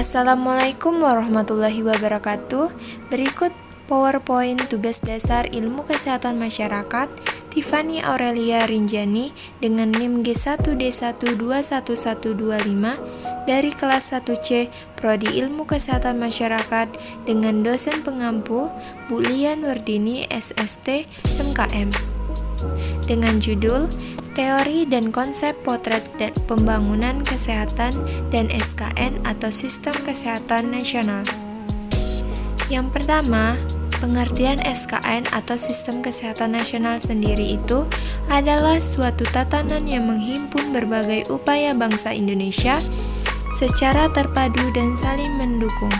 Assalamualaikum warahmatullahi wabarakatuh. Berikut PowerPoint tugas dasar Ilmu Kesehatan Masyarakat Tiffany Aurelia Rinjani dengan NIM G1D1211125 dari kelas 1C Prodi Ilmu Kesehatan Masyarakat dengan dosen pengampu Bu Lian Wardini SST MKM dengan judul Teori dan Konsep Potret dan Pembangunan Kesehatan dan SKN atau Sistem Kesehatan Nasional. Yang pertama, pengertian SKN atau Sistem Kesehatan Nasional sendiri itu adalah suatu tatanan yang menghimpun berbagai upaya bangsa Indonesia secara terpadu dan saling mendukung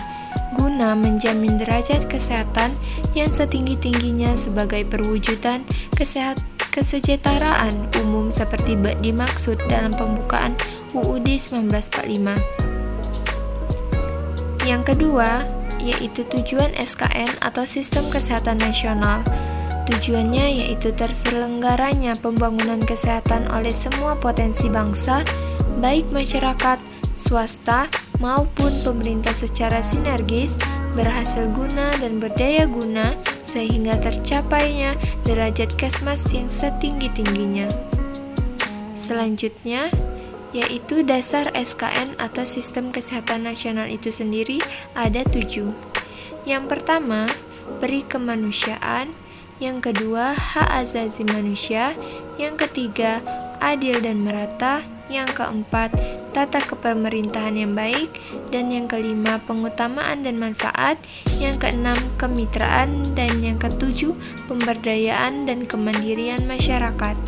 guna menjamin derajat kesehatan yang setinggi-tingginya sebagai perwujudan kesejahteraan umum seperti dimaksud dalam pembukaan UUD 1945. Yang kedua, yaitu tujuan SKN atau Sistem Kesehatan Nasional. Tujuannya yaitu terselenggaranya pembangunan kesehatan oleh semua potensi bangsa, baik masyarakat, swasta, maupun pemerintah secara sinergis, berhasil guna dan berdaya guna sehingga tercapainya derajat kesmas yang setinggi-tingginya. Selanjutnya, yaitu dasar SKN atau Sistem Kesehatan Nasional itu sendiri ada 7. Yang pertama, peri kemanusiaan. Yang kedua, hak asasi manusia. Yang ketiga, adil dan merata. Yang keempat, tata kepemerintahan yang baik. Dan yang kelima, pengutamaan dan manfaat. Yang keenam, kemitraan. Dan yang ketujuh, pemberdayaan dan kemandirian masyarakat.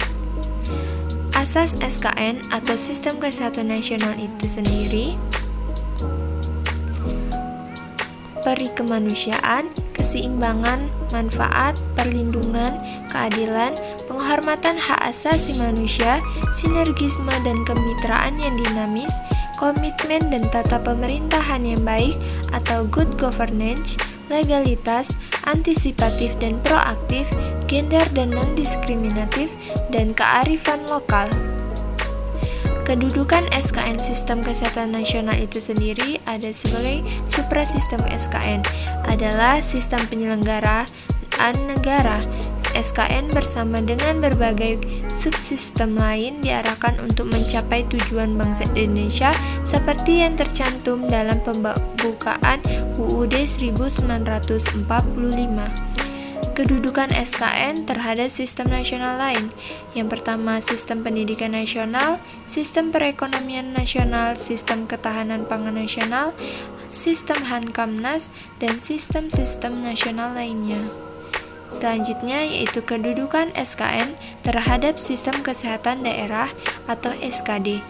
Asas SKN atau Sistem Kesehatan Nasional itu sendiri: peri kemanusiaan, keseimbangan, manfaat, perlindungan, keadilan, penghormatan hak asasi manusia, sinergisme dan kemitraan yang dinamis, komitmen dan tata pemerintahan yang baik atau good governance, legalitas, antisipatif dan proaktif, gender dan non-diskriminatif, dan kearifan lokal. Kedudukan SKN Sistem Kesehatan Nasional itu sendiri ada sebagai suprasistem SKN, adalah sistem penyelenggaraan negara. SKN bersama dengan berbagai subsistem lain diarahkan untuk mencapai tujuan bangsa Indonesia seperti yang tercantum dalam pembukaan UUD 1945. Kedudukan SKN terhadap sistem nasional lain. Yang pertama, sistem pendidikan nasional, sistem perekonomian nasional, sistem ketahanan pangan nasional, sistem Hankamnas, dan sistem-sistem nasional lainnya. Selanjutnya yaitu kedudukan SKN terhadap sistem kesehatan daerah atau SKD.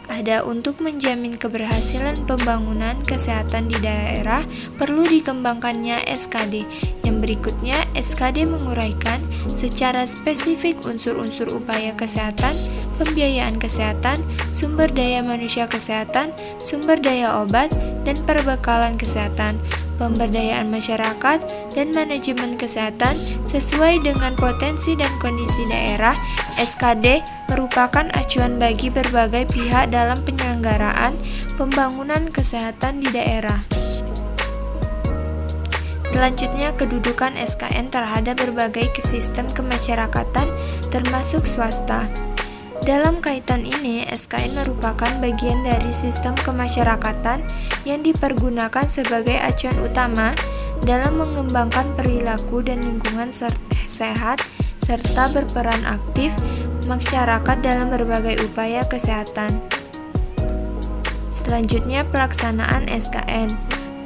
Ada untuk menjamin keberhasilan pembangunan kesehatan di daerah perlu dikembangkannya SKD. Yang berikutnya, SKD menguraikan secara spesifik unsur-unsur upaya kesehatan, pembiayaan kesehatan, sumber daya manusia kesehatan, sumber daya obat, dan perbekalan kesehatan, pemberdayaan masyarakat, dan manajemen kesehatan sesuai dengan potensi dan kondisi daerah. SKD merupakan acuan bagi berbagai pihak dalam penyelenggaraan pembangunan kesehatan di daerah. Selanjutnya, kedudukan SKN terhadap berbagai sistem kemasyarakatan termasuk swasta. Dalam kaitan ini, SKN merupakan bagian dari sistem kemasyarakatan yang dipergunakan sebagai acuan utama dalam mengembangkan perilaku dan lingkungan sehat serta berperan aktif masyarakat dalam berbagai upaya kesehatan. Selanjutnya, pelaksanaan SKN.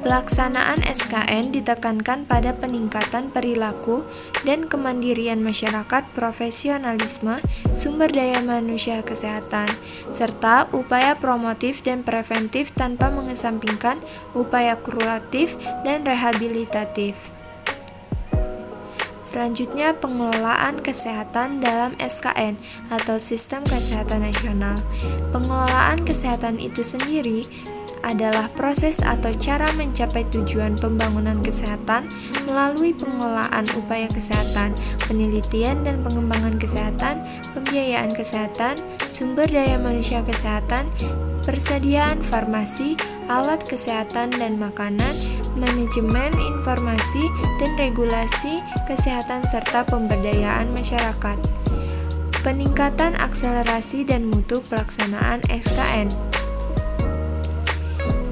Pelaksanaan SKN ditekankan pada peningkatan perilaku dan kemandirian masyarakat, profesionalisme, sumber daya manusia kesehatan, serta upaya promotif dan preventif tanpa mengesampingkan upaya kuratif dan rehabilitatif. Selanjutnya, pengelolaan kesehatan dalam SKN atau Sistem Kesehatan Nasional. Pengelolaan kesehatan itu sendiri adalah proses atau cara mencapai tujuan pembangunan kesehatan melalui pengelolaan upaya kesehatan, penelitian dan pengembangan kesehatan, pembiayaan kesehatan, sumber daya manusia kesehatan, persediaan farmasi, alat kesehatan dan makanan, manajemen informasi dan regulasi kesehatan serta pemberdayaan masyarakat. Peningkatan akselerasi dan mutu pelaksanaan SKN.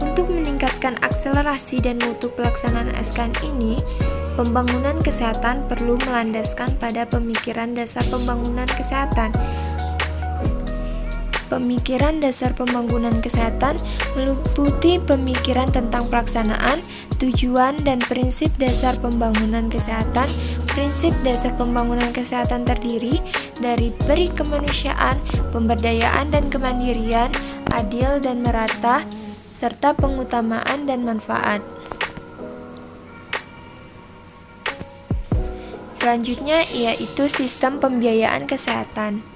Untuk meningkatkan akselerasi dan mutu pelaksanaan SKN ini, pembangunan kesehatan perlu melandaskan pada pemikiran dasar pembangunan kesehatan. Pemikiran dasar pembangunan kesehatan meliputi pemikiran tentang pelaksanaan, tujuan, dan prinsip dasar pembangunan kesehatan. Prinsip dasar pembangunan kesehatan terdiri dari peri kemanusiaan, pemberdayaan dan kemandirian, adil dan merata, serta pengutamaan dan manfaat. Selanjutnya yaitu sistem pembiayaan kesehatan.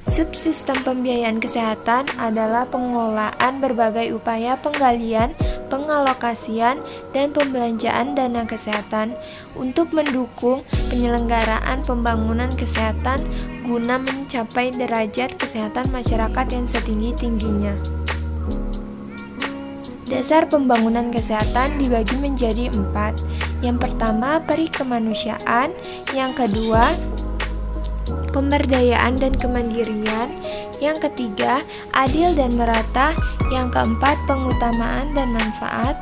Subsistem pembiayaan kesehatan adalah pengelolaan berbagai upaya penggalian, pengalokasian, dan pembelanjaan dana kesehatan untuk mendukung penyelenggaraan pembangunan kesehatan guna mencapai derajat kesehatan masyarakat yang setinggi-tingginya. Dasar pembangunan kesehatan dibagi menjadi 4. Yang pertama, peri kemanusiaan. Yang kedua, pemberdayaan dan kemandirian. Yang ketiga, adil dan merata. Yang keempat, pengutamaan dan manfaat.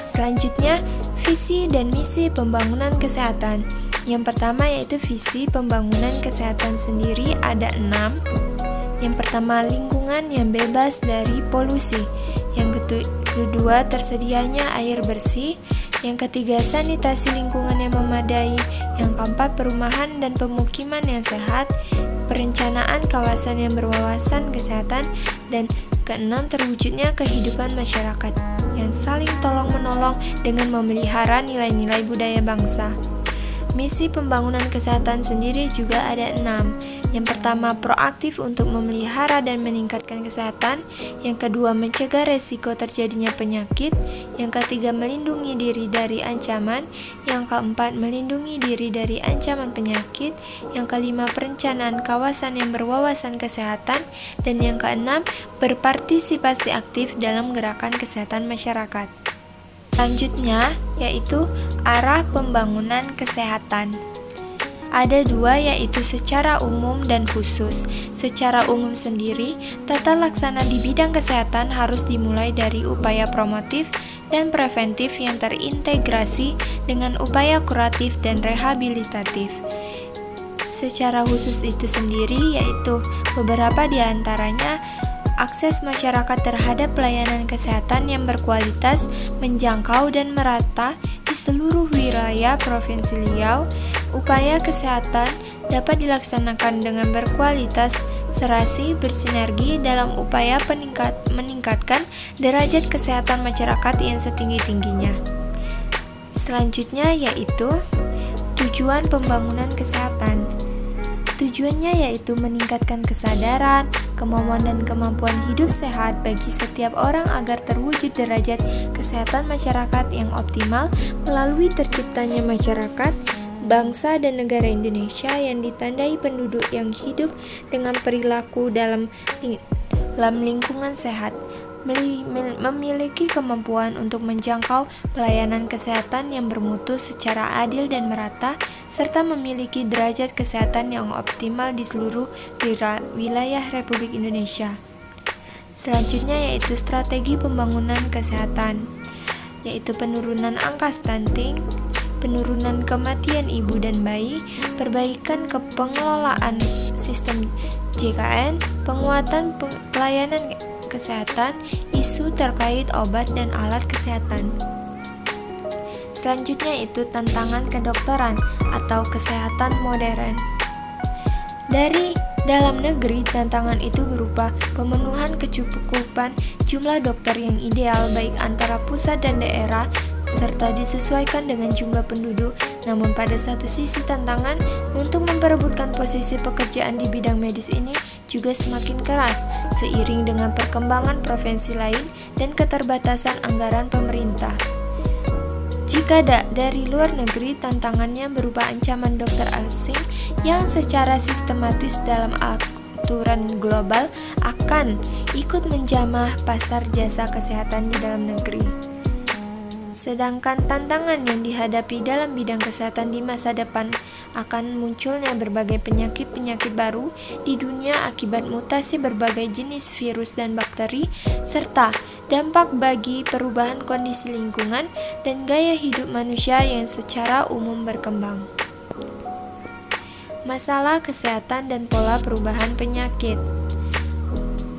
Selanjutnya, visi dan misi pembangunan kesehatan. Yang pertama yaitu visi pembangunan kesehatan sendiri ada 6. Yang pertama, lingkungan yang bebas dari polusi. Yang kedua, tersedianya air bersih. Yang ketiga, sanitasi lingkungan yang memadai. Yang keempat, perumahan dan pemukiman yang sehat, perencanaan kawasan yang berwawasan kesehatan, dan keenam, terwujudnya kehidupan masyarakat yang saling tolong-menolong dengan memelihara nilai-nilai budaya bangsa. Misi pembangunan kesehatan sendiri juga ada 6. Yang pertama, proaktif untuk memelihara dan meningkatkan kesehatan. Yang kedua, mencegah resiko terjadinya penyakit. Yang ketiga, melindungi diri dari ancaman. Yang keempat, melindungi diri dari ancaman penyakit. Yang kelima, perencanaan kawasan yang berwawasan kesehatan. Dan yang keenam, berpartisipasi aktif dalam gerakan kesehatan masyarakat. Selanjutnya, yaitu arah pembangunan kesehatan. Ada 2, yaitu secara umum dan khusus. Secara umum sendiri, tata laksana di bidang kesehatan harus dimulai dari upaya promotif dan preventif yang terintegrasi dengan upaya kuratif dan rehabilitatif. Secara khusus itu sendiri, yaitu beberapa di antaranya akses masyarakat terhadap pelayanan kesehatan yang berkualitas, menjangkau dan merata di seluruh wilayah Provinsi Riau. Upaya kesehatan dapat dilaksanakan dengan berkualitas, serasi, bersinergi dalam upaya meningkatkan derajat kesehatan masyarakat yang setinggi-tingginya. Selanjutnya yaitu tujuan pembangunan kesehatan. Tujuannya yaitu meningkatkan kesadaran, kemauan dan kemampuan hidup sehat bagi setiap orang agar terwujud derajat kesehatan masyarakat yang optimal melalui terciptanya masyarakat, bangsa dan negara Indonesia yang ditandai penduduk yang hidup dengan perilaku dalam lingkungan sehat, memiliki kemampuan untuk menjangkau pelayanan kesehatan yang bermutu secara adil dan merata, serta memiliki derajat kesehatan yang optimal di seluruh wilayah Republik Indonesia. Selanjutnya yaitu strategi pembangunan kesehatan, yaitu penurunan angka stunting, penurunan kematian ibu dan bayi, perbaikan pengelolaan sistem JKN, penguatan pelayanan kesehatan, isu terkait obat dan alat kesehatan. Selanjutnya itu tantangan kedokteran atau kesehatan modern. Dari dalam negeri, tantangan itu berupa pemenuhan kecukupan jumlah dokter yang ideal baik antara pusat dan daerah, serta disesuaikan dengan jumlah penduduk. Namun pada satu sisi tantangan untuk memperebutkan posisi pekerjaan di bidang medis ini juga semakin keras seiring dengan perkembangan provinsi lain dan keterbatasan anggaran pemerintah. Jika dari luar negeri, tantangannya berupa ancaman dokter asing yang secara sistematis dalam aturan global akan ikut menjamah pasar jasa kesehatan di dalam negeri. Sedangkan tantangan yang dihadapi dalam bidang kesehatan di masa depan akan munculnya berbagai penyakit-penyakit baru di dunia akibat mutasi berbagai jenis virus dan bakteri, serta dampak bagi perubahan kondisi lingkungan dan gaya hidup manusia yang secara umum berkembang. Masalah kesehatan dan pola perubahan penyakit.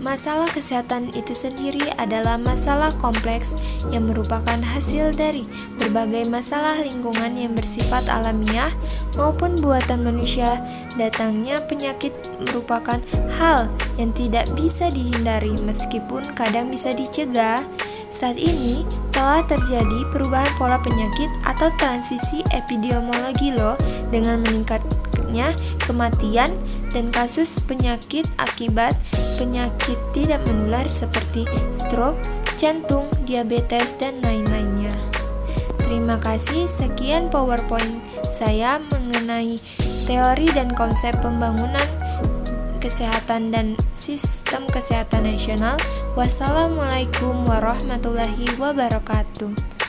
Masalah kesehatan itu sendiri adalah masalah kompleks yang merupakan hasil dari berbagai masalah lingkungan yang bersifat alamiah maupun buatan manusia. Datangnya penyakit merupakan hal yang tidak bisa dihindari meskipun kadang bisa dicegah. Saat ini telah terjadi perubahan pola penyakit atau transisi epidemiologi dengan meningkatnya kematian dan kasus penyakit akibat penyakit tidak menular seperti stroke, jantung, diabetes, dan lain-lainnya. Terima kasih, sekian PowerPoint saya mengenai teori dan konsep pembangunan kesehatan dan sistem kesehatan nasional. Wassalamualaikum warahmatullahi wabarakatuh.